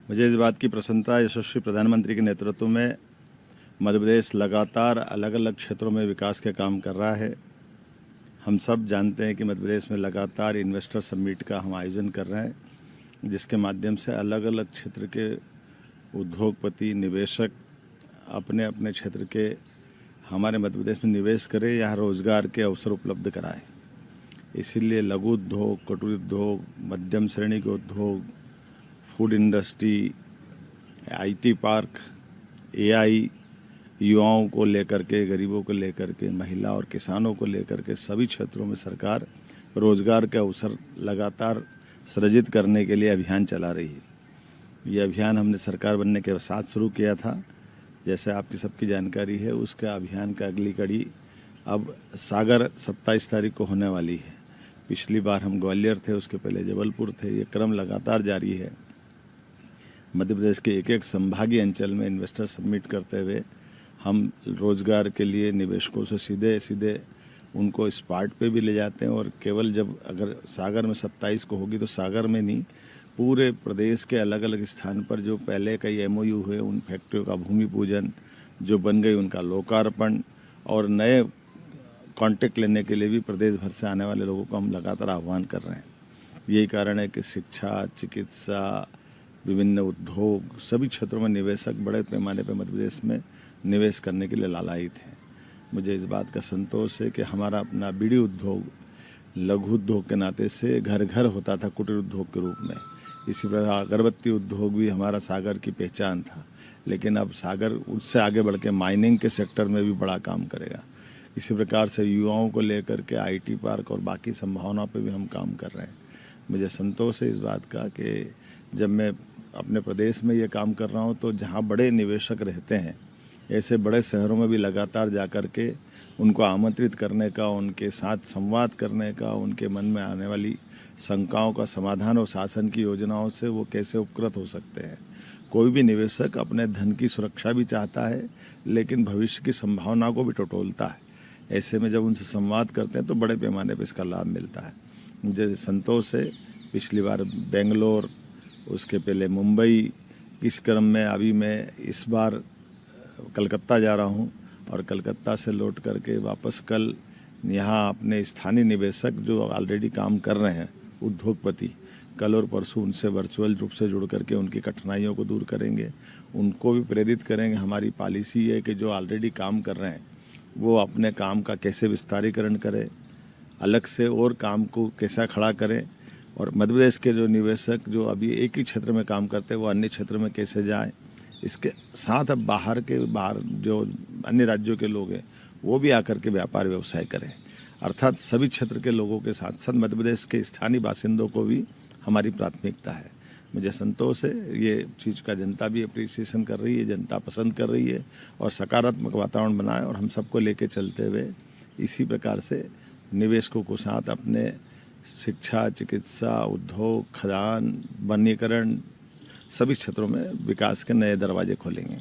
मुझे इस बात की प्रसन्नता है, यशस्वी प्रधानमंत्री के नेतृत्व में मध्य प्रदेश लगातार अलग अलग क्षेत्रों में विकास के काम कर रहा है। हम सब जानते हैं कि मध्य प्रदेश में लगातार इन्वेस्टर समिट का हम आयोजन कर रहे हैं, जिसके माध्यम से अलग अलग क्षेत्र के उद्योगपति, निवेशक अपने अपने क्षेत्र के हमारे मध्य प्रदेश में निवेश करें, यहाँ रोजगार के अवसर उपलब्ध कराएं। इसीलिए लघु उद्योग, कुटीर उद्योग, मध्यम श्रेणी के उद्योग, food industry, IT park, AI, युवाओं को लेकर के, गरीबों को लेकर के, महिला और किसानों को लेकर के सभी क्षेत्रों में सरकार रोजगार के अवसर लगातार सृजित करने के लिए अभियान चला रही है। ये अभियान हमने सरकार बनने के साथ शुरू किया था। जैसे आपकी सबकी जानकारी है, उसका अभियान का अगली कड़ी अब सागर 27 तारीख को होने वाली है। पिछली बार हम ग्वालियर थे, उसके पहले जबलपुर थे। ये क्रम लगातार जारी है। मध्य प्रदेश के एक एक संभागीय अंचल में इन्वेस्टर समिट करते हुए हम रोजगार के लिए निवेशकों से सीधे सीधे उनको स्पॉट पे भी ले जाते हैं। और केवल जब अगर सागर में 27 को होगी तो सागर में नहीं, पूरे प्रदेश के अलग अलग स्थान पर जो पहले कई एमओयू हुए, उन फैक्ट्रियों का भूमि पूजन, जो बन गई उनका लोकार्पण, और नए कॉन्टेक्ट लेने के लिए भी प्रदेश भर से आने वाले लोगों को हम लगातार आह्वान कर रहे हैं। यही कारण है कि शिक्षा, चिकित्सा, विभिन्न उद्योग, सभी क्षेत्रों में निवेशक बड़े पैमाने पर मध्य प्रदेश में निवेश करने के लिए लालायित हैं। मुझे इस बात का संतोष है कि हमारा अपना बीड़ी उद्योग लघु उद्योग के नाते से घर घर होता था कुटीर उद्योग के रूप में। इसी प्रकार अगरबत्ती उद्योग भी हमारा सागर की पहचान था, लेकिन अब सागर उससे आगे बढ़ के माइनिंग के सेक्टर में भी बड़ा काम करेगा। इसी प्रकार से युवाओं को लेकर के आईटी पार्क और बाकी संभावनाओं पर भी हम काम कर रहे हैं। मुझे संतोष है इस बात का कि जब मैं अपने प्रदेश में ये काम कर रहा हूँ तो जहाँ बड़े निवेशक रहते हैं, ऐसे बड़े शहरों में भी लगातार जाकर के उनको आमंत्रित करने का, उनके साथ संवाद करने का, उनके मन में आने वाली शंकाओं का समाधान और शासन की योजनाओं से वो कैसे उपकृत हो सकते हैं। कोई भी निवेशक अपने धन की सुरक्षा भी चाहता है, लेकिन भविष्य की संभावना को भी टटोलता है। ऐसे में जब उनसे संवाद करते हैं तो बड़े पैमाने पर इसका लाभ मिलता है। मुझे संतोष है, पिछली बार बेंगलोर, उसके पहले मुंबई, इस क्रम में अभी मैं इस बार कलकत्ता जा रहा हूं, और कलकत्ता से लौट करके वापस कल यहाँ अपने स्थानीय निवेशक जो ऑलरेडी काम कर रहे हैं, उद्योगपति, कल और परसों उनसे वर्चुअल रूप से जुड़ करके उनकी कठिनाइयों को दूर करेंगे, उनको भी प्रेरित करेंगे। हमारी पॉलिसी है कि जो ऑलरेडी काम कर रहे हैं वो अपने काम का कैसे विस्तारीकरण करें, अलग से और काम को कैसा खड़ा करें, और मध्य प्रदेश के जो निवेशक जो अभी एक ही क्षेत्र में काम करते हैं वो अन्य क्षेत्र में कैसे जाएं। इसके साथ अब बाहर जो अन्य राज्यों के लोग हैं वो भी आकर के व्यापार व्यवसाय करें। अर्थात सभी क्षेत्र के लोगों के साथ साथ मध्य प्रदेश के स्थानीय बासिंदों को भी हमारी प्राथमिकता है। मुझे संतोष है, ये चीज़ का जनता भी अप्रिसिएशन कर रही है, जनता पसंद कर रही है, और सकारात्मक वातावरण बनाए और हम सबको लेके चलते हुए इसी प्रकार से निवेशकों को साथ अपने शिक्षा, चिकित्सा, उद्योग, खदान, वनीकरण, सभी क्षेत्रों में विकास के नए दरवाजे खोलेंगे।